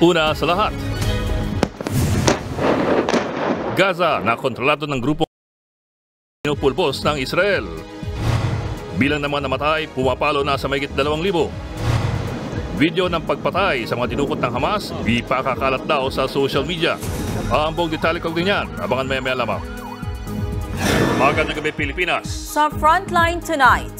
Una sa lahat, Gaza na kontrolado ng grupong pinupulbos ng Israel. Bilang naman namatay, pumapalo na sa mahigit 2,000. Video ng pagpatay sa mga dinukot ng Hamas, ipakakalat daw sa social media. Ang buong detalye kong ganyan, abangan maya-maya lamang. Magandang gabi, Pilipinas. Sa Frontline tonight,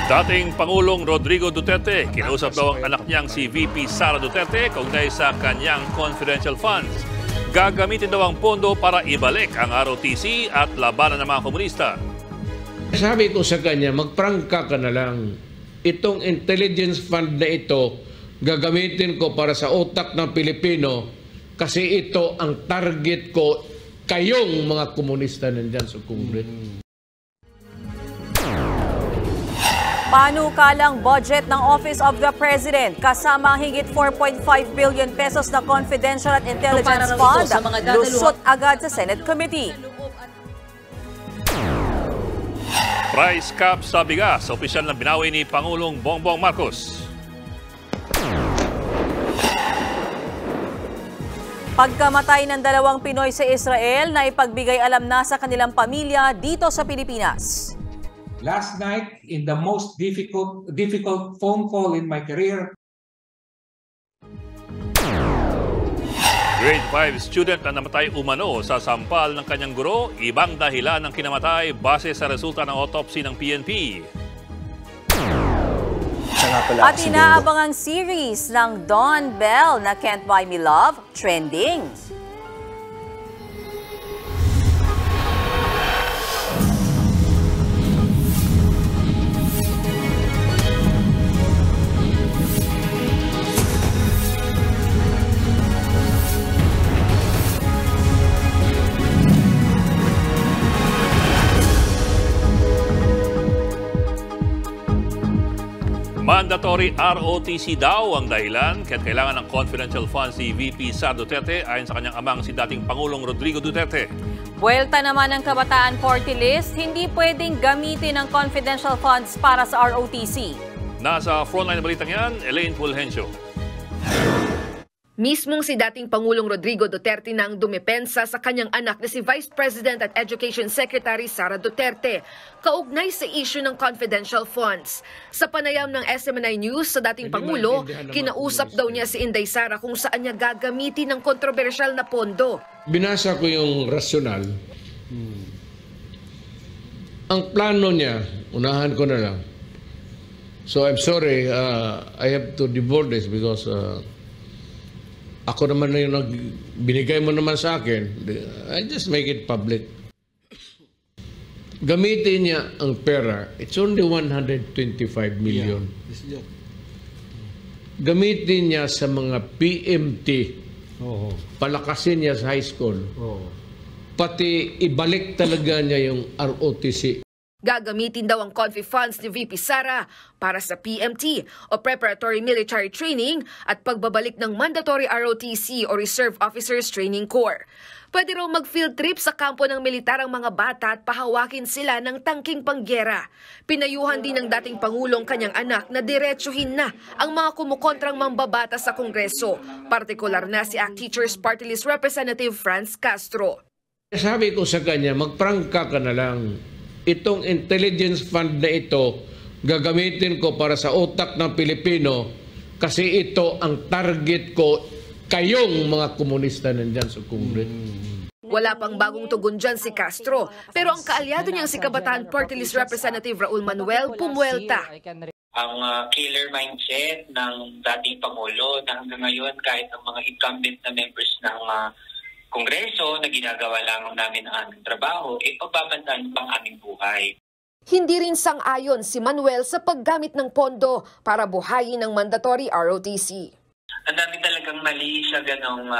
dating Pangulong Rodrigo Duterte, kinausap daw ang anak niyang si VP Sara Duterte kaugnay sa kanyang confidential funds. Gagamitin daw ang pondo para ibalik ang ROTC at labanan ng mga komunista. Sabi ko sa kanya, magprangka ka na lang. Itong intelligence fund na ito, gagamitin ko para sa utak ng Pilipino kasi ito ang target ko, kayong mga komunista nandyan sa Congress. panukalang budget ng Office of the President kasama ang higit 4.5 billion pesos na confidential at intelligence fund lusot agad sa Senate Committee. Price cap sa bigas, opisyal na binawi ni Pangulong Bongbong Marcos. Pagkamatay ng 2 Pinoy sa Israel na ipagbigay alam na sa kanilang pamilya dito sa Pilipinas. Last night, in the most difficult phone call in my career. Grade 5 student na namatay umano sa sampal ng kanyang guro, ibang dahilan ng kinamatay base sa resulta ng autopsy ng PNP. At inaabang ang series ng Don Bell na Can't Buy Me Love, trending. Mandatory ROTC daw ang dahilan kaya kailangan ng confidential funds si VP Sara Duterte ayon sa kanyang amang si dating Pangulong Rodrigo Duterte. Buwelta naman ng Kabataan Party List, hindi pwedeng gamitin ang confidential funds para sa ROTC. Nasa frontline na balitang yan, Elaine Fulgencio. Mismong si dating Pangulong Rodrigo Duterte nang dumepensa sa kanyang anak na si Vice President at Education Secretary Sara Duterte, kaugnay sa issue ng confidential funds. Sa panayam ng SMNI News sa dating Pangulo, kinausap daw niya si Inday Sara kung saan niya gagamitin ng kontrobersyal na pondo. Binasa ko yung rasyonal. Ang plano niya, unahan ko na lang. So I'm sorry, I have to divulge this because ako naman na yung binigay mo naman sa akin. I just make it public. Gamitin niya ang pera. It's only 125 million. Yeah. Gamitin niya sa mga PMT. Palakasin niya sa high school. Pati ibalik talaga niya yung ROTC. Gagamitin daw ang Confi funds ni VP Sara para sa PMT o Preparatory Military Training at pagbabalik ng mandatory ROTC o Reserve Officers Training Corps. Pwede raw mag-field trip sa kampo ng militar ang mga bata at pahawakin sila ng tangking panggera. Pinayuhan din ng dating Pangulong kanyang anak na diretsuhin na ang mga kumukontrang mambabata sa Kongreso, partikular na si ACT Teachers Party List Representative Franz Castro. Sabi ko sa kanya, magprangka ka na lang. Itong intelligence fund na ito, gagamitin ko para sa utak ng Pilipino kasi ito ang target ko, kayong mga komunista nandyan sa Congress. Wala pang bagong tugon dyan si Castro, pero ang kaalyado niyang si Kabataan Party List Representative Raul Manuel pumuelta. Ang killer mindset ng dating Pangulo na hanggang ngayon kahit ang mga incumbent na members ng Kongreso na ginagawa lang namin ang aming trabaho, pagbabantaan pang aming buhay. Hindi rin sang-ayon si Manuel sa paggamit ng pondo para buhayin ang mandatory ROTC. Ang dami talagang mali sa ganong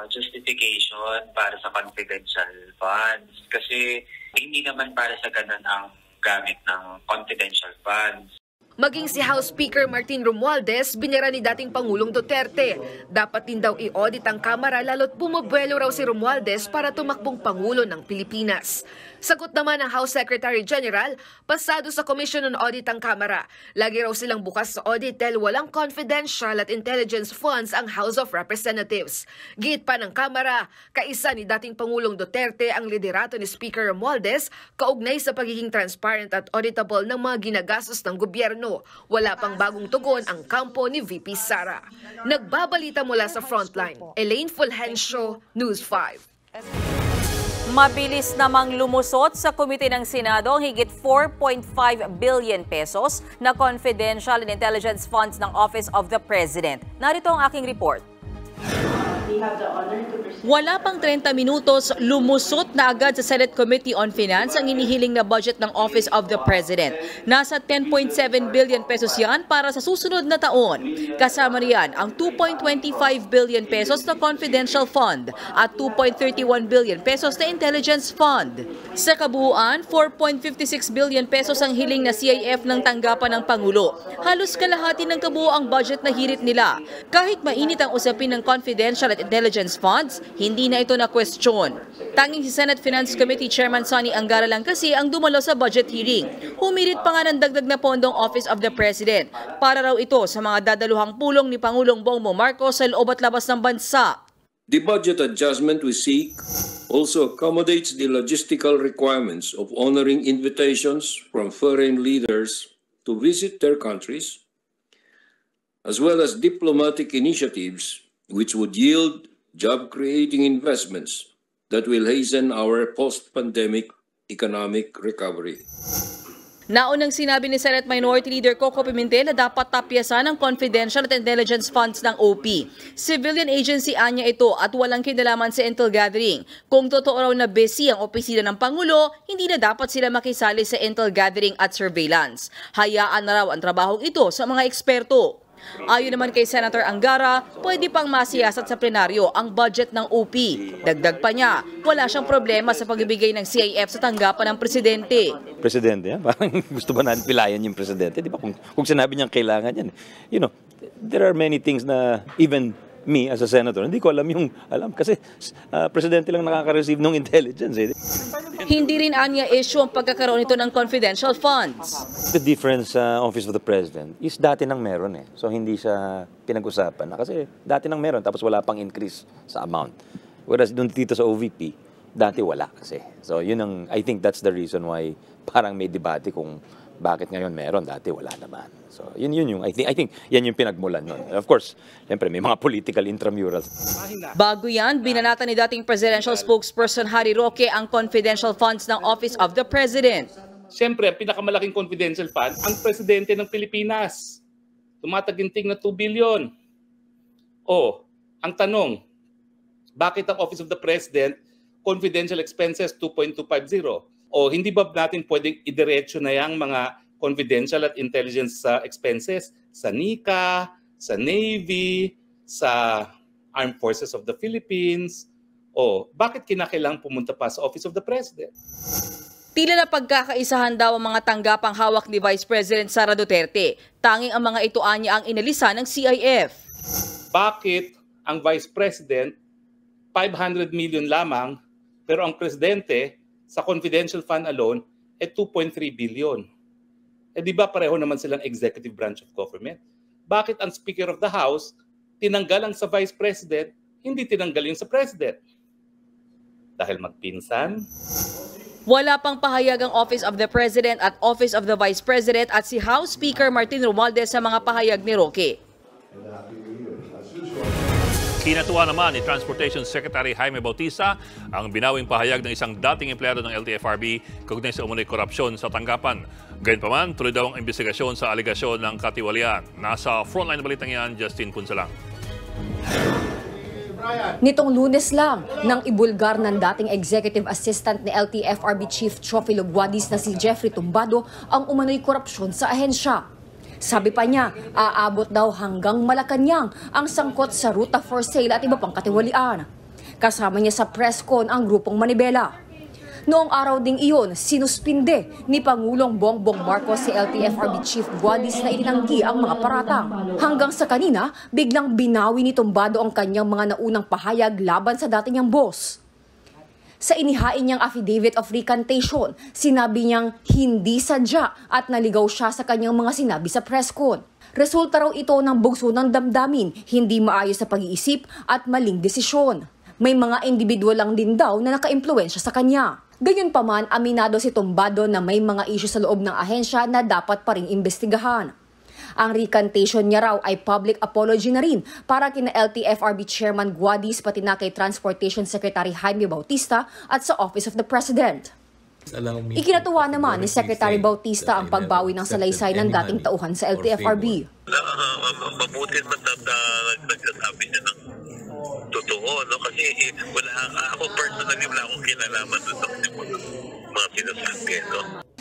justification para sa confidential funds kasi hindi naman para sa ganon ang gamit ng confidential funds. Maging si House Speaker Martin Romualdez, binira ni dating Pangulong Duterte. Dapat din daw i-audit ang Kamara lalo't bumubuelo raw si Romualdez para tumakbong Pangulo ng Pilipinas. Sagot naman ng House Secretary General, pasado sa Commission on Audit ang Kamara. Lagi raw silang bukas sa audit dahil walang confidential at intelligence funds ang House of Representatives. Giit pa ng Kamara, kaisa ni dating Pangulong Duterte ang liderato ni Speaker Romualdez kaugnay sa pagiging transparent at auditable ng mga ginagastos ng gobyerno. Wala pang bagong tugon ang kampo ni VP Sara. Nagbabalita mula sa Frontline, Elaine Fulgencio, News 5. Mabilis namang lumusot sa komite ng Senado ang higit 4.5 billion pesos na confidential and intelligence funds ng Office of the President. Narito ang aking report. Wala pang 30 minutos, lumusot na agad sa Senate Committee on Finance ang inihiling na budget ng Office of the President. Nasa 10.7 billion pesos yan para sa susunod na taon. Kasama riyan ang 2.25 billion pesos na confidential fund at 2.31 billion pesos na intelligence fund. Sa kabuuan, 4.56 billion pesos ang hiling na CIF ng tanggapan ng Pangulo. Halos kalahati ng kabuuang budget na hirit nila. Kahit mainit ang usapin ng confidential at intelligence funds, hindi na ito na-question. Tanging si Senate Finance Committee Chairman Sonny Angara lang kasi ang dumalo sa budget hearing. Humirit pa nga ng dagdag na pondong Office of the President para raw ito sa mga dadaluhang pulong ni Pangulong Bongbong Marcos sa loob at labas ng bansa. The budget adjustment we seek also accommodates the logistical requirements of honoring invitations from foreign leaders to visit their countries, as well as diplomatic initiatives which would yield job-creating investments that will hasten our post-pandemic economic recovery. Naunang sinabi ni Senate Minority Leader Coco Pimentel na dapat tapyasan ang confidential at intelligence funds ng OP. Civilian agency anya ito at walang kinalaman sa intel gathering. Kung totoo raw na busy ang opisina ng Pangulo, hindi na dapat sila makisali sa intel gathering at surveillance. Hayaan na raw ang trabahong ito sa mga eksperto. Ayon naman kay Senator Angara, pwede pang masiyasat sa plenaryo ang budget ng OP. Dagdag pa niya, wala siyang problema sa pagbibigay ng CIF sa tanggapan ng presidente. Presidente, parang gusto ba natin pilayan yung presidente? Di ba? Kung sinabi niyang kailangan yan. You know, there are many things na even me as a senator, hindi ko alam kasi presidente lang nakaka-receive ng intelligence. Hindi rin anya issue ang pagkakaroon nito ng confidential funds. The difference sa Office of the President is dati nang meron So hindi siya pinag-usapan na kasi dati nang meron tapos wala pang increase sa amount. Whereas doon dito sa OVP, dati wala kasi. So yun ang, I think that's the reason why parang may debate kung bakit ngayon meron, dati wala naman. So yun yung I think yan yung pinagmulan nun. Of course, siyempre may mga political intramurals. Bago yan, binanatan ni dating presidential spokesperson Harry Roque ang confidential funds ng Office of the President. Siyempre, ang pinakamalaking confidential fund, ang presidente ng Pilipinas. Tumataginting na 2 billion. Ang tanong, bakit ang Office of the President, confidential expenses 2.250? Hindi ba natin pwedeng idiretso na yung mga confidential at intelligence expenses sa NICA, sa Navy, sa Armed Forces of the Philippines? Bakit kinakailangang pumunta pa sa Office of the President? Tila na pagkakaisahan daw ang mga tanggapang hawak ni Vice President Sara Duterte. Tanging ang mga ito anya ang inalisa ng CIF. Bakit ang Vice President 500 million lamang pero ang Presidente sa confidential fund alone 2.3 billion? Di ba pareho naman silang executive branch of government? Bakit ang Speaker of the House tinanggal ang sa Vice President, hindi tinanggal yung sa President? Dahil magpinsan? Wala pang pahayag ang Office of the President at Office of the Vice President at si House Speaker Martin Romualdez sa mga pahayag ni Roque. Kinatuwa naman ni Transportation Secretary Jaime Bautista ang binawing pahayag ng isang dating empleyado ng LTFRB kaugnay sa umunoy korupsyon sa tanggapan. Gayunpaman, tuloy daw ang investigasyon sa aligasyon ng katiwalian. Nasa frontline na balitang yan, Justin Punsalang. Nitong Lunes lang, nang ibulgar ng dating executive assistant ni LTFRB Chief Teofilo Guadis na si Jeffrey Tumbado ang umano'y korupsyon sa ahensya. Sabi pa niya, aabot daw hanggang Malacanang ang sangkot sa ruta for sale at iba pang katiwalian. Kasama niya sa press con ang grupong Manibela. Noong araw ding iyon, sinuspinde ni Pangulong Bongbong Marcos si LTFRB Chief Guadis na itinanggi ang mga paratang. Hanggang sa kanina, biglang binawi ni Tumbado ang kanyang mga naunang pahayag laban sa dati niyang boss. Sa inihain niyang affidavit of recantation, sinabi niyang hindi sadya at naligaw siya sa kanyang mga sinabi sa press con. Resulta raw ito ng bugso ng damdamin, hindi maayos sa pag-iisip at maling desisyon. May mga individual lang din daw na naka-impluwensya sa kanya. Gayunpaman, aminado si Tumbado na may mga isyu sa loob ng ahensya na dapat pa ring imbestigahan. Ang recantation niya raw ay public apology na rin para kina LTFRB Chairman Guadis pati na kay Transportation Secretary Jaime Bautista at sa Office of the President. Ikinatuwa naman ni Secretary Bautista ang pagbawi ng salaysay ng dating tauhan sa LTFRB. Mabuti naman na nagsasabi niya ng totoo, no? Kasi ako personally wala akong kinalaman doon sa mga sinasabi, no?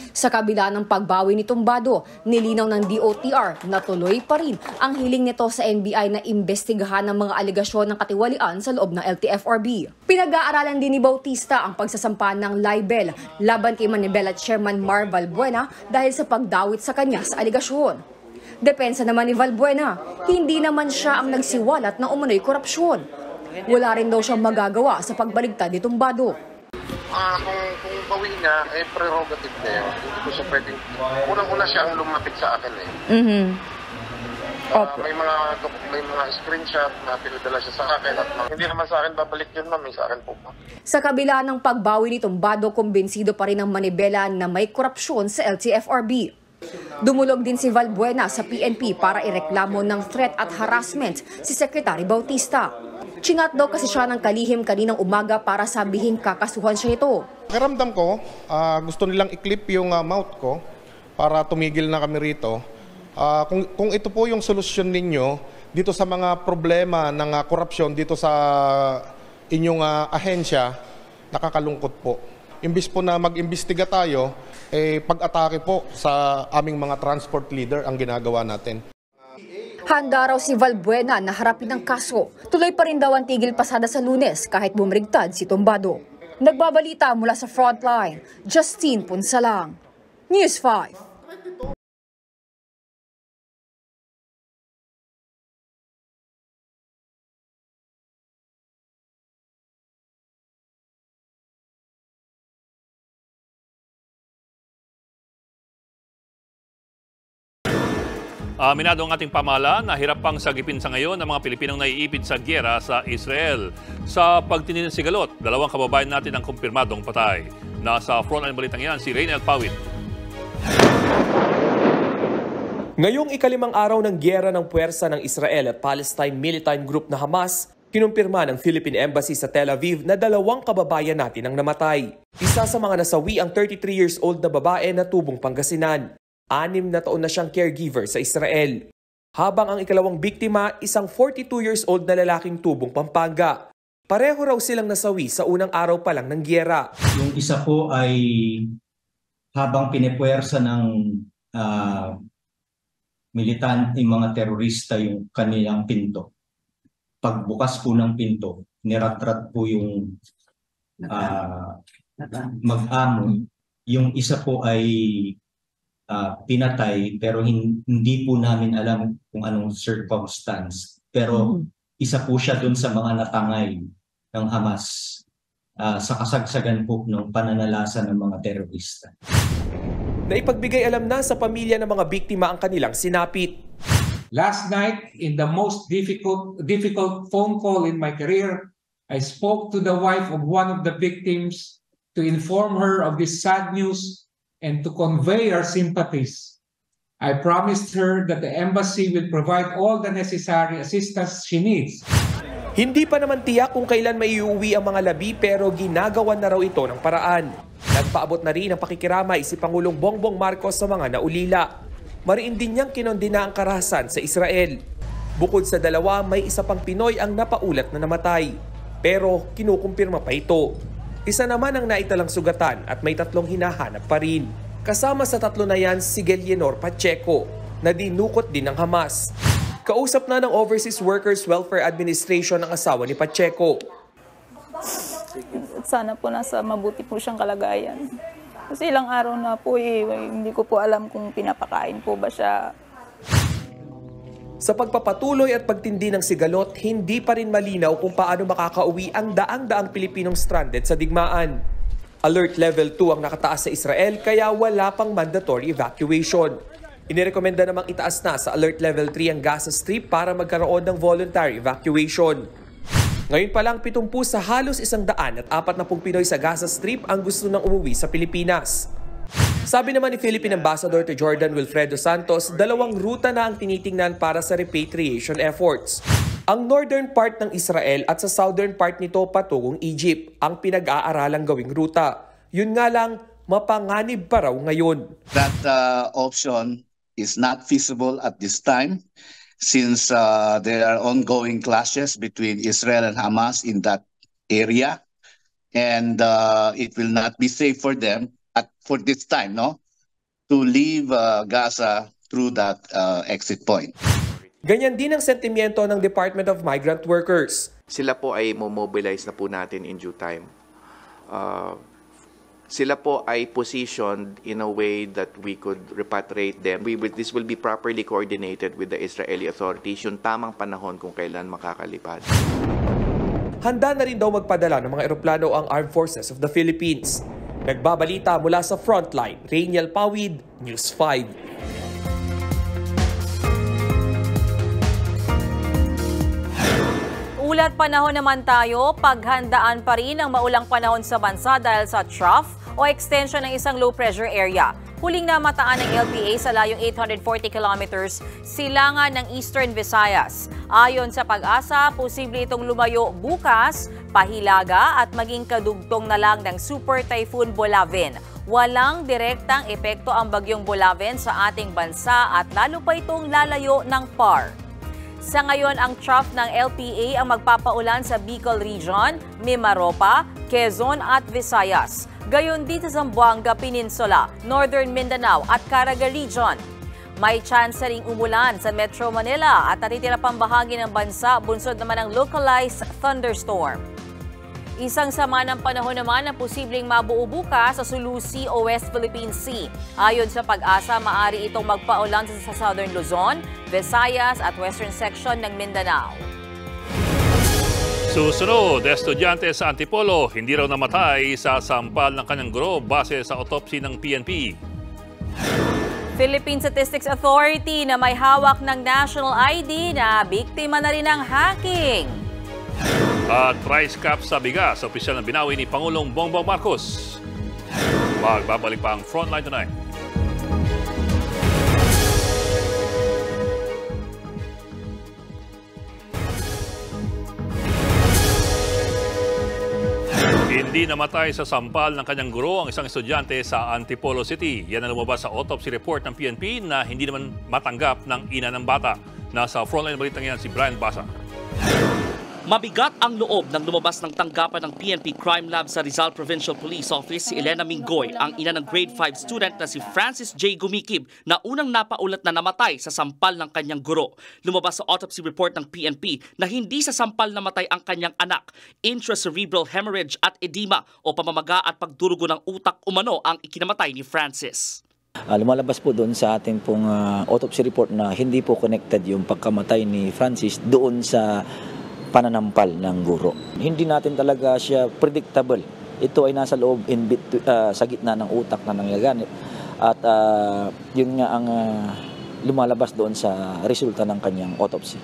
Sa kabila ng pagbawi ni Tumbado, nilinaw ng DOTR na tuloy pa rin ang hiling nito sa NBI na imbestigahan ng mga aligasyon ng katiwalian sa loob ng LTFRB. Pinag-aaralan din ni Bautista ang pagsasampa ng libel laban kay Manibela Chairman Mar Valbuena dahil sa pagdawit sa kanya sa aligasyon. Depensa naman ni Valbuena, hindi naman siya ang nagsiwalat ng umunoy korupsyon. Wala rin daw siyang magagawa sa pagbaligtad ni Tumbado. Kung bawi niya, prerogative na yun. Hindi ko siya pwedeng... Unang-una siya ang lumapit sa akin May mga screenshot na pinadala siya sa akin at hindi naman sa akin babalik yun, ma'am. Sa akin po. Sa kabila ng pagbawi ni Tumbado, kumbinsido pa rin ang Manibela na may korupsyon sa LTFRB. Dumulog din si Valbuena sa PNP para ireklamo ng threat at harassment si Secretary Bautista. Chinat daw kasi siya ng kalihim kaninang umaga para sabihin kakasuhan siya ito. Pakiramdam ko, gusto nilang i-clip yung mouth ko para tumigil na kami rito. Kung ito po yung solusyon ninyo dito sa mga problema ng korupsyon dito sa inyong ahensya, nakakalungkot po. Imbis po na mag-imbestiga tayo, pag-atake po sa aming mga transport leader ang ginagawa natin. Handa raw si Valbuena na harapin ang kaso. Tuloy pa rin daw ang tigil pasada sa Lunes kahit bumrigtad si Tumbado. Nagbabalita mula sa frontline, Justine Punsalang, News 5. Aminado ang ating pamahalaan na hirap pang sagipin sa ngayon ang mga Pilipinong naiipit sa gyera sa Israel. Sa pagtinin ng sigalot, 2 kababayan natin ang kumpirmadong patay. Nasa frontline balitang yan si Reynel Pawit. Ngayong ikalimang araw ng gyera ng puwersa ng Israel at Palestine Militant Group na Hamas, kinumpirma ng Philippine Embassy sa Tel Aviv na 2 kababayan natin ang namatay. Isa sa mga nasawi ang 33 years old na babae na tubong Pangasinan. 6 na taon na siyang caregiver sa Israel. Habang ang ikalawang biktima, isang 42 years old na lalaking tubong Pampanga. Pareho raw silang nasawi sa unang araw pa lang ng gyera. Yung isa po ay habang pinepuwersa ng yung mga terorista yung kanilang pinto. Pagbukas po ng pinto, niratrat po yung mag-amo. Yung isa po ay pinatay pero hindi po namin alam kung anong circumstance. Pero isa po siya dun sa mga natangay ng Hamas sa kasagsagan po ng pananalasa ng mga terorista. Naipagbigay alam na sa pamilya ng mga biktima ang kanilang sinapit. Last night, in the most difficult phone call in my career, I spoke to the wife of one of the victims to inform her of this sad news and to convey our sympathies. I promised her that the embassy will provide all the necessary assistance she needs. Hindi pa naman tiyak kung kailan maiuwi ang mga labi pero ginagawa na raw ito ng paraan. Nagpaabot na rin ang pakikiramay si Pangulong Bongbong Marcos sa mga naulila. Mariin din niyang kinondena ang karahasan sa Israel. Bukod sa 2, may isa pang Pinoy ang napaulat na namatay. Pero kinukumpirma pa ito. Isa naman ang naitalang sugatan at may 3 hinahanap pa rin. Kasama sa 3 na yan si Gelienor Pacheco na dinukot din ng Hamas. Kausap na ng Overseas Workers Welfare Administration ang asawa ni Pacheco. Sana po nasa mabuti po siyang kalagayan. Kasi ilang araw na po hindi ko po alam kung pinapakain po ba siya. Sa pagpapatuloy at pagtindi ng sigalot, hindi pa rin malinaw kung paano makakauwi ang daang-daang Pilipinong stranded sa digmaan. Alert Level 2 ang nakataas sa Israel kaya wala pang mandatory evacuation. Inirekomenda namang itaas na sa Alert Level 3 ang Gaza Strip para magkaroon ng voluntary evacuation. Ngayon pa lang 70 sa halos 140 Pinoy sa Gaza Strip ang gusto nang umuwi sa Pilipinas. Sabi naman ni Philippine Ambassador to Jordan Wilfredo Santos, 2 ruta na ang tinitingnan para sa repatriation efforts. Ang northern part ng Israel at sa southern part nito patungong Egypt ang pinag-aaralang gawing ruta. Yun nga lang, mapanganib pa raw ngayon. That option is not feasible at this time since there are ongoing clashes between Israel and Hamas in that area, and it will not be safe for them for this time, to leave Gaza through that exit point. Ganyan din ang sentimiento ng Department of Migrant Workers. Sila po ay mobilize na po natin in due time. Sila po ay positioned in a way that we could repatriate them. This will be properly coordinated with the Israeli authorities, yung tamang panahon kung kailan makakalipad. Handa na rin daw magpadala ng mga eroplano ang Armed Forces of the Philippines. Nagbabalita mula sa Frontline, Rainiel Pawid, News 5. Ulat panahon naman tayo, paghandaan pa rin ang maulang panahon sa bansa dahil sa trough o extension ng isang low pressure area. Huling namataan ng LPA sa layong 840 kilometers silangan ng Eastern Visayas. Ayon sa Pag-asa, posible itong lumayo bukas, pahilaga at maging kadugtong na lang ng Super Typhoon Bolavin. Walang direktang epekto ang bagyong Bolavin sa ating bansa at lalo pa itong lalayo ng PAR. Sa ngayon, ang trough ng LPA ang magpapaulan sa Bicol Region, Mimaropa, Quezon at Visayas. Gayon din sa Zamboanga Peninsula, Northern Mindanao at Caraga Region. May chance ring umulan sa Metro Manila at natitira pang bahagi ng bansa, bunsod naman ng localized thunderstorm. Isang sama ng panahon naman ang posibleng mabuo bukas sa Sulu Sea o West Philippine Sea. Ayon sa Pag-asa, maaari itong magpaulan sa Southern Luzon, Visayas at Western section ng Mindanao. Susunod, estudyante sa Antipolo, hindi raw namatay sa sampal ng kanyang guro base sa autopsy ng PNP. Philippine Statistics Authority na may hawak ng national ID na biktima na rin ng hacking. At price cap sa bigas, opisyal na binawi ni Pangulong Bongbong Marcos. Magbabalik pa ang Frontline Tonight. Hindi namatay sa sampal ng kanyang guro ang isang estudyante sa Antipolo City. Yan ang lumabas sa autopsy report ng PNP na hindi naman matanggap ng ina ng bata. Nasa Frontline balitang yan si Brian Basa. Mabigat ang loob ng lumabas ng tanggapan ng PNP Crime Lab sa Rizal Provincial Police Office si Elena Mingoy, ang ina ng grade 5 student na si Francis J. Gumikib na unang napaulat na namatay sa sampal ng kanyang guro. Lumabas sa autopsy report ng PNP na hindi sa sampal namatay ang kanyang anak. Intracerebral hemorrhage at edema o pamamaga at pagdurugo ng utak umano ang ikinamatay ni Francis. Lumalabas po doon sa ating pong autopsy report na hindi po connected yung pagkamatay ni Francis doon sa pananampal ng guro. Hindi natin talaga siya predictable. Ito ay nasa loob sa gitna ng utak na nangyaganit. At yun nga ang lumalabas doon sa resulta ng kanyang autopsy.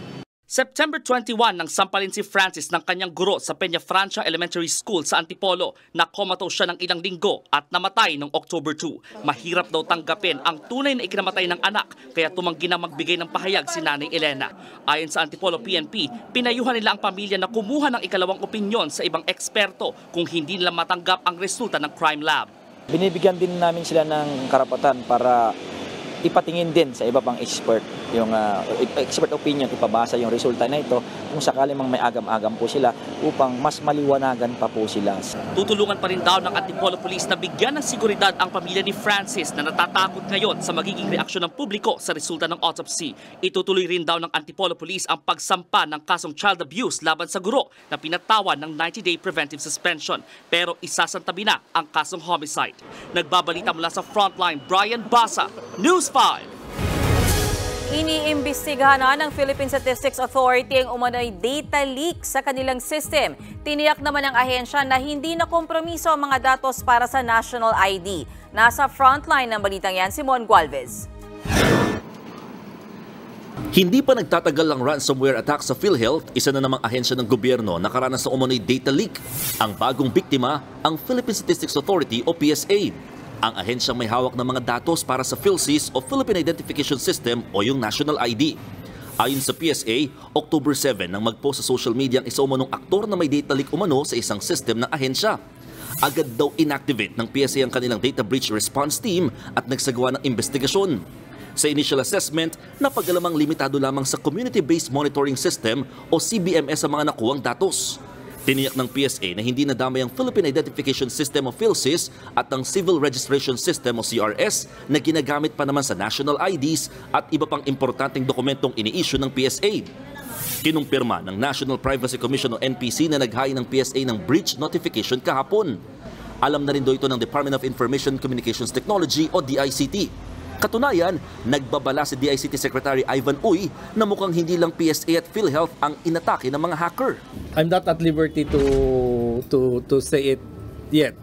September 21 nang sampalin si Francis ng kanyang guro sa Peña Francia Elementary School sa Antipolo. Nakomatose siya ng ilang linggo at namatay noong October 2. Mahirap daw tanggapin ang tunay na ikinamatay ng anak kaya tumanggi na magbigay ng pahayag si Nanay Elena. Ayon sa Antipolo PNP, pinayuhan nila ang pamilya na kumuha ng ikalawang opinyon sa ibang eksperto kung hindi nila matanggap ang resulta ng crime lab. Binibigyan din namin sila ng karapatan para ipatingin din sa iba pang expert, yung expert opinion, ipabasa yung resulta na ito kung sakali mang may agam-agam po sila upang mas maliwanagan pa po sila. Tutulungan pa rin daw ng Antipolo Police na bigyan ng seguridad ang pamilya ni Francis na natatakot ngayon sa magiging reaksyon ng publiko sa resulta ng autopsy. Itutuloy rin daw ng Antipolo Police ang pagsampa ng kasong child abuse laban sa guro na pinatawan ng 90-day preventive suspension pero isasantabi na ang kasong homicide. Nagbabalita mula sa Frontline, Brian Basa, News 5. Iniimbestigahan na ng Philippine Statistics Authority ang umano'y data leak sa kanilang system. Tiniyak naman ng ahensya na hindi na kompromiso ang mga datos para sa national ID. Nasa frontline ng balitang yan, Simon Gualvez. Hindi pa nagtatagal ang ransomware attack sa PhilHealth, isa na namang ahensya ng gobyerno na nakaranas ng umano'y data leak. Ang bagong biktima, ang Philippine Statistics Authority o PSA. Ang ahensyang may hawak ng mga datos para sa PhilSys o Philippine Identification System o yung National ID. Ayon sa PSA, October 7 nang mag-post sa social media ang isa umanong aktor na may data leak umano sa isang system ng ahensya. Agad daw inactivate ng PSA ang kanilang data breach response team at nagsagawa ng investigasyon. Sa initial assessment, napagalamang limitado lamang sa Community-Based Monitoring System o CBMS ang mga nakuwang datos. Tiniyak ng PSA na hindi nadamay ang Philippine Identification System o PhilSys at ang Civil Registration System o CRS na ginagamit pa naman sa national IDs at iba pang importanteng dokumentong ini-issue ng PSA. Kinumpirma ng National Privacy Commission o NPC na naghain ng PSA ng breach notification kahapon. Alam na rin daw ito ng Department of Information Communications Technology o DICT. Katunayan, nagbabala si DICT Secretary Ivan Uy na mukhang hindi lang PSA at PhilHealth ang inatake ng mga hacker. I'm not at liberty to say it yet,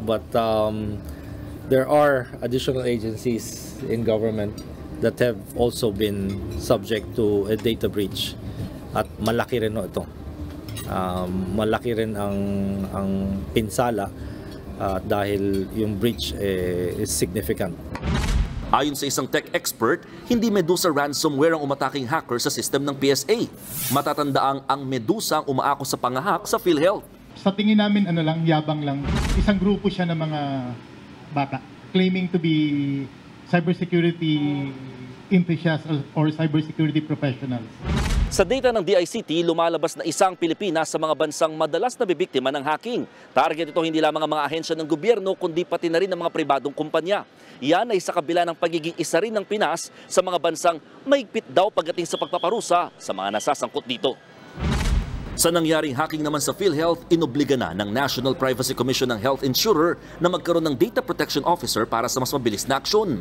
but there are additional agencies in government that have also been subject to a data breach. At malaki rin ito. Malaki rin ang pinsala dahil yung breach is significant. Ayon sa isang tech expert, hindi Medusa ransomware ang umataking hacker sa system ng PSA. Matatandaang ang Medusa ang umaako sa pangahak sa PhilHealth. Sa tingin namin, yabang lang. Isang grupo siya ng mga bata claiming to be cybersecurity enthusiasts or cybersecurity professionals. Sa data ng DICT, lumalabas na isang Pilipina sa mga bansang madalas na bibiktima ng hacking. Target ito hindi lamang ang mga ahensya ng gobyerno, kundi pati na rin ng mga pribadong kumpanya. Yan ay sa kabila ng pagiging isa rin ng Pinas sa mga bansang maigpit daw pagdating sa pagpaparusa sa mga nasasangkot dito. Sa nangyaring hacking naman sa PhilHealth, inobliga na ng National Privacy Commission ng health insurer na magkaroon ng data protection officer para sa mas mabilis na aksyon.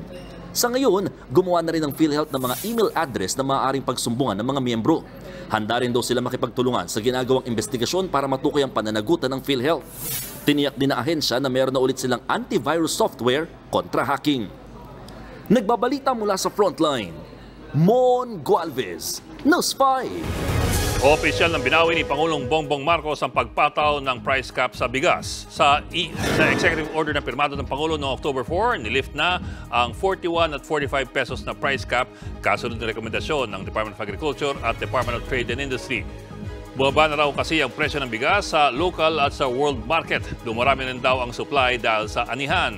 Sa ngayon, gumawa na rin ng PhilHealth ng mga email address na maaaring pagsumbungan ng mga miyembro. Handa rin daw sila makipagtulungan sa ginagawang investigasyon para matukoy ang pananagutan ng PhilHealth. Tiniyak din na ahensya na meron na ulit silang antivirus software kontra hacking. Nagbabalita mula sa frontline, Mon Gualvez, News 5. Opisyal ng binawi ni Pangulong Bongbong Marcos ang pagpataw ng price cap sa bigas. Sa executive order na pirmado ng Pangulo noong October 4, nilift na ang 41 at 45 pesos na price cap kasunod ng rekomendasyon ng Department of Agriculture at Department of Trade and Industry. Bumaba na raw kasi ang presyo ng bigas sa local at sa world market. Dumarami rin daw ang supply dahil sa anihan.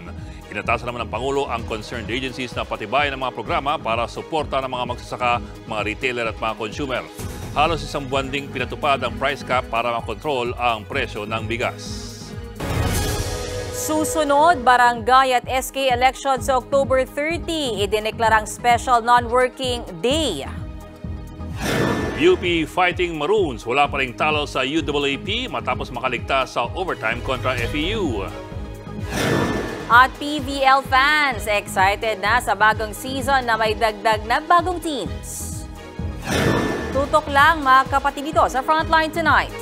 Inatasan naman ng Pangulo ang concerned agencies na patibayan ng mga programa para suporta ng mga magsasaka, mga retailer at mga consumer. Halos isang buwan ding pinatupad ang price cap para makontrol ang presyo ng bigas. Susunod, barangay at SK election sa October 30, idineklarang special non-working day. UP Fighting Maroons, wala pa ring talo sa UAAP matapos makaligtas sa overtime kontra FEU. At PVL fans, excited na sa bagong season na may dagdag na bagong teams. Tutok lang mga kapatid dito sa Frontline tonight.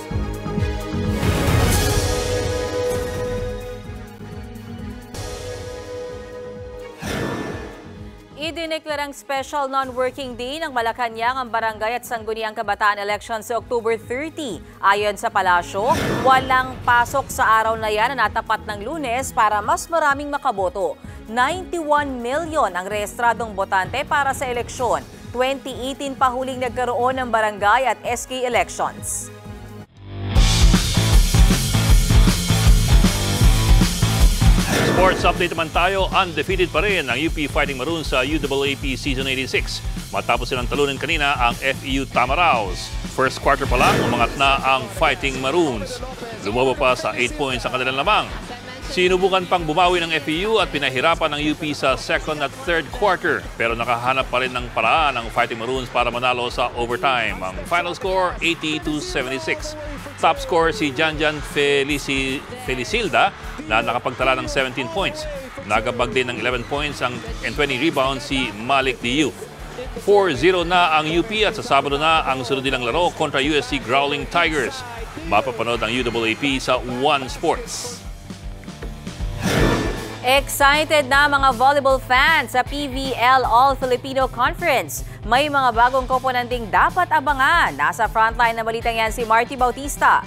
Idineklarang special non-working day ng Malacanang ang barangay at sangguniang kabataan election sa October 30. Ayon sa palasyo, walang pasok sa araw na yan na natapat ng Lunes para mas maraming makaboto. 91 million ang rehistradong botante para sa eleksyon. 2018 pa huling nagkaroon ng barangay at SK elections. Sports update naman tayo, undefeated pa rin ang UP Fighting Maroons sa UAAP Season 86. Matapos silang talunin kanina ang FEU Tamaraos. First quarter pa lang, umangat na ang Fighting Maroons. Lumaba pa sa 8 points ang kanilang lamang. Sinubukan pang bumawi ng FEU at pinahirapan ng UP sa second at third quarter. Pero nakahanap pa rin ng paraan ang Fighting Maroons para manalo sa overtime. Ang final score, 80-76. Top score si Janjan Felicilda na nakapagtala ng 17 points. Nagabag din ng 11 points and 20 rebounds si Malik Diouf. 4-0 na ang UP at sa Sabado na ang sunod nilang laro kontra USC Growling Tigers. Mapapanood ang UAAP sa One Sports. Excited na mga volleyball fans sa PVL All-Filipino Conference. May mga bagong komponenting dapat abangan. Nasa frontline na balitang yan si Marty Bautista.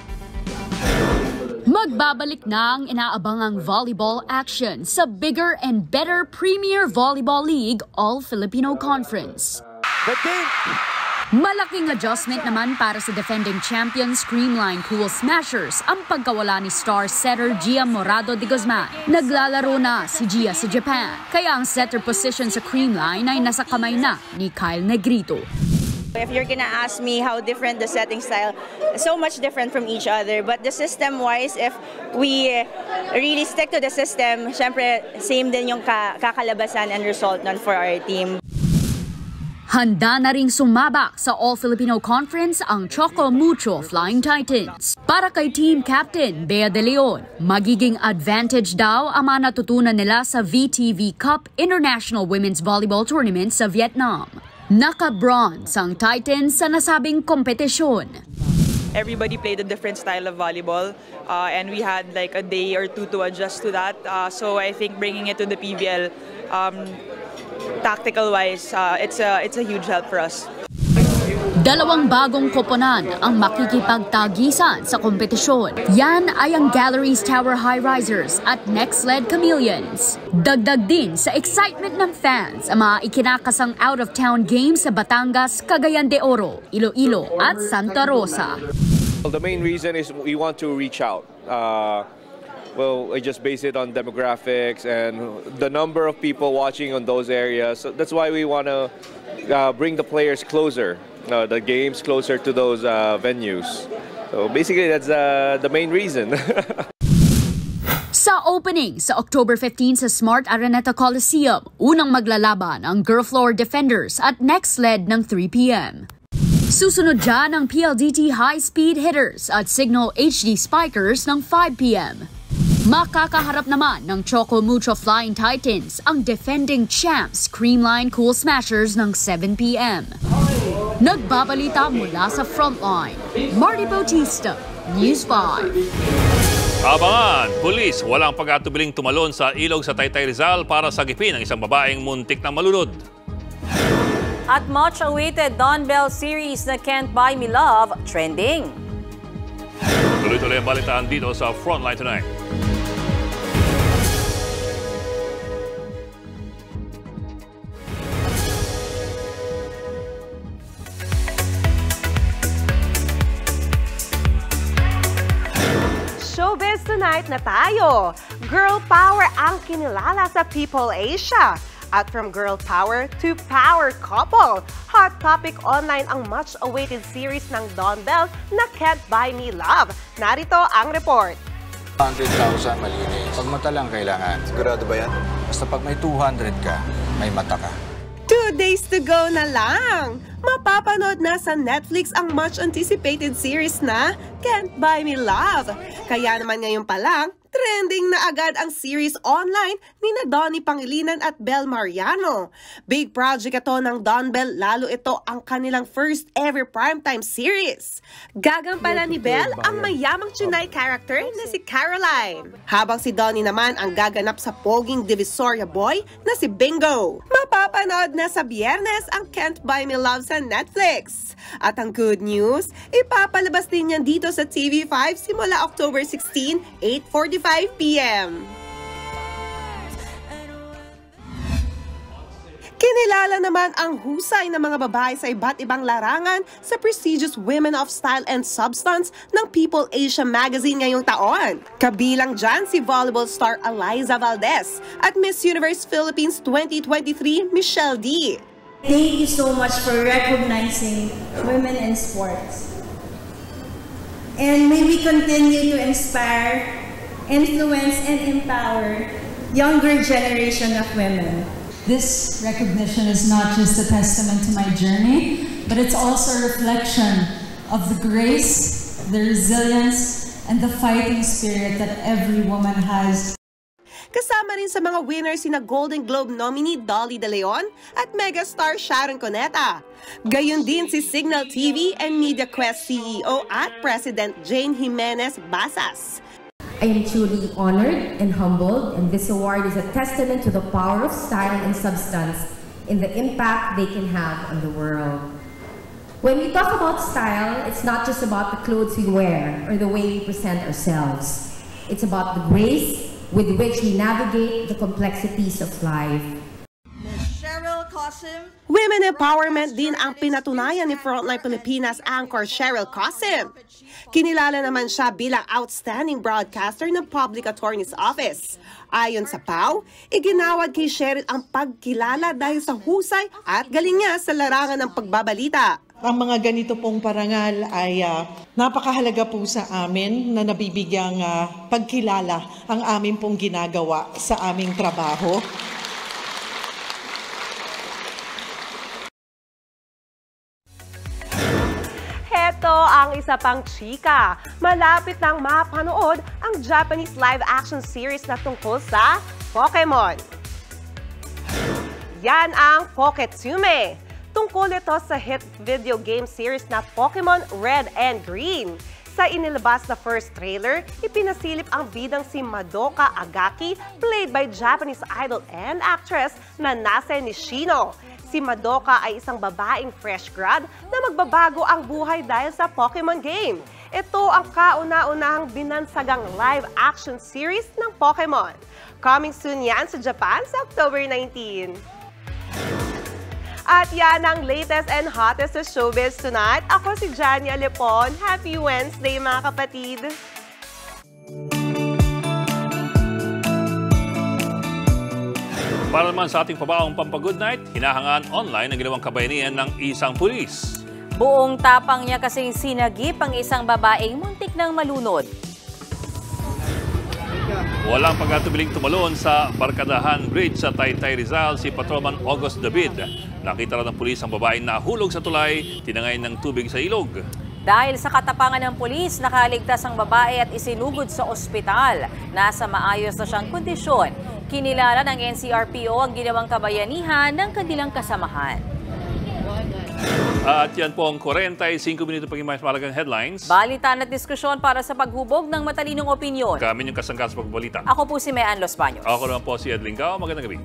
Magbabalik na ang inaabangang volleyball action sa bigger and better Premier Volleyball League All-Filipino Conference. Malaking adjustment naman para sa defending champions Creamline Cool Smashers ang pagkawala ni star setter Gia Morado de Guzman. Naglalaro na si Gia sa Japan, kaya ang setter position sa Creamline ay nasa kamay na ni Kyle Negrito. If you're gonna ask me how different the setting style, so much different from each other. But the system-wise, if we really stick to the system, syempre same din yung kakalabasan and result nun for our team. Handa na ring sumabak sa All-Filipino Conference ang Choco Mucho Flying Titans. Para kay Team Captain Bea De Leon, magiging advantage daw ang mga natutunan nila sa VTV Cup International Women's Volleyball Tournament sa Vietnam. Naka-bronze ang Titans sa nasabing kompetisyon. Everybody played a different style of volleyball and we had like a day or two to adjust to that. So I think bringing it to the PVL, tactical-wise, it's a huge help for us. Dalawang bagong koponan ang makikipagtagisan sa kompetisyon. Yan ay ang Galleries Tower High Risers at Next Led Chameleons. Dagdag din sa excitement ng fans ang mga ikinakasang out-of-town games sa Batangas, Cagayan de Oro, Iloilo at Santa Rosa. The main reason is we want to reach out. Well, I just base it on demographics and the number of people watching on those areas. So that's why we want to bring the players closer, the games closer to those venues. So basically, that's the main reason. Sa opening sa October 15 sa Smart Araneta Coliseum, unang maglalaban ang Girl Floor Defenders at Next Led ng 3 p.m. Susunod dyan ang PLDT High Speed Hitters at Signal HD Spikers ng 5 p.m. Makakaharap naman ng Choco Mucho Flying Titans ang defending champs Creamline Cool Smashers ng 7 p.m. Nagbabalita mula sa frontline, Marty Bautista, News 5. Abangan, pulis, walang pag-atubiling tumalon sa ilog sa Taytay Rizal para sagipin ang isang babaeng muntik na malunod. At much-awaited Don Bell series na Can't Buy Me Love, trending. Tuloy-tuloy ang balitaan dito sa Frontline Tonight. Showbiz Tonight na tayo. Girl power ang kinilala sa People Asia. At from girl power to power couple, hot topic online ang much-awaited series ng Don Bell na Can't Buy Me Love. Narito ang report. 100,000 malinis. Pag mata lang kailangan. Sigurado ba yan? Basta pag may 200 ka, may mata ka. 2 days to go na lang! Mapapanood na sa Netflix ang much-anticipated series na Can't Buy Me Love. Kaya naman ngayon pa lang, trending na agad ang series online ni Donnie Pangilinan at Bel Mariano. Big project ito ng Don Bell, lalo ito ang kanilang first ever primetime series. Gagampanan ni Bel ang mayamang Chennai character na si Caroline. Habang si Donnie naman ang gaganap sa poging Divisoria boy na si Bingo. Mapapanood na sa Biyernes ang Can't Buy Me Love sa Netflix. At ang good news, ipapalabas din yan dito sa TV5 simula October 16, 8:45 p.m. Kinilala naman ang husay ng mga babae sa iba't ibang larangan sa prestigious Women of Style and Substance ng People Asia magazine ngayong taon. Kabilang dyan si volleyball star Eliza Valdez at Miss Universe Philippines 2023 Michelle D. Thank you so much for recognizing women in sports. And may we continue to inspire, influence, and empower younger generation of women. This recognition is not just a testament to my journey, but it's also a reflection of the grace, the resilience, and the fighting spirit that every woman has. Kasama rin sa mga winners sina Golden Globe nominee Dolly De Leon at megastar Sharon Cuneta. Gayon din si Signal TV and MediaQuest CEO at President Jane Jimenez Basas. I am truly honored and humbled, and this award is a testament to the power of style and substance in the impact they can have on the world. When we talk about style, it's not just about the clothes we wear or the way we present ourselves. It's about the grace with which we navigate the complexities of life. Women empowerment din ang pinatunayan ni Frontline Pilipinas anchor Cheryl Cosim. Kinilala naman siya bilang outstanding broadcaster ng Public Attorney's Office. Ayon sa PAO, iginawad kay Cheryl ang pagkilala dahil sa husay at galing niya sa larangan ng pagbabalita. Ang mga ganito pong parangal ay napakahalaga po sa amin na nabibigyang pagkilala ang amin pong ginagawa sa aming trabaho. Heto ang isa pang chika. Malapit nang mapanood ang Japanese live-action series na tungkol sa Pokemon. Yan ang Poketsume. Tungkol ito sa hit video game series na Pokemon Red and Green. Sa inilabas na first trailer, ipinasilip ang bidang si Madoka Agaki, played by Japanese idol and actress na Nase Nishino. Si Madoka ay isang babaeng fresh grad na magbabago ang buhay dahil sa Pokemon game. Ito ang kauna-unahang binansagang live-action series ng Pokemon. Coming soon yan sa Japan sa October 19. At yan ang latest and hottest sa showbiz tonight. Ako si Jania Lepon. Happy Wednesday mga kapatid! Para naman sa ating pabaong Pampa-Good Night, hinahangaan online ang ginawang kabayanihan ng isang pulis. Buong tapang niya kasing sinagip ang isang babaeng muntik ng malunod. Walang pagkatubiling tumalon sa Barkadahan Bridge sa Taytay Rizal si Patrolman August David. Nakita raw ng pulis ang babaeng nahulog sa tulay, tinangay ng tubig sa ilog. Dahil sa katapangan ng pulis, nakaligtas ang babae at isinugod sa ospital. Nasa maayos na siyang kondisyon. Kinilala ng NCRPO ang ginawang kabayanihan ng kanilang kasamahan. At yan po ang 45 minuto paging mas malagang headlines. Balitan at diskusyon para sa paghubog ng matalinong opinyon. Kami yung kasangkas pagbalita. Ako po si Mayan Los Baños. Ako naman po si Edwin Cao. Magandang gabi.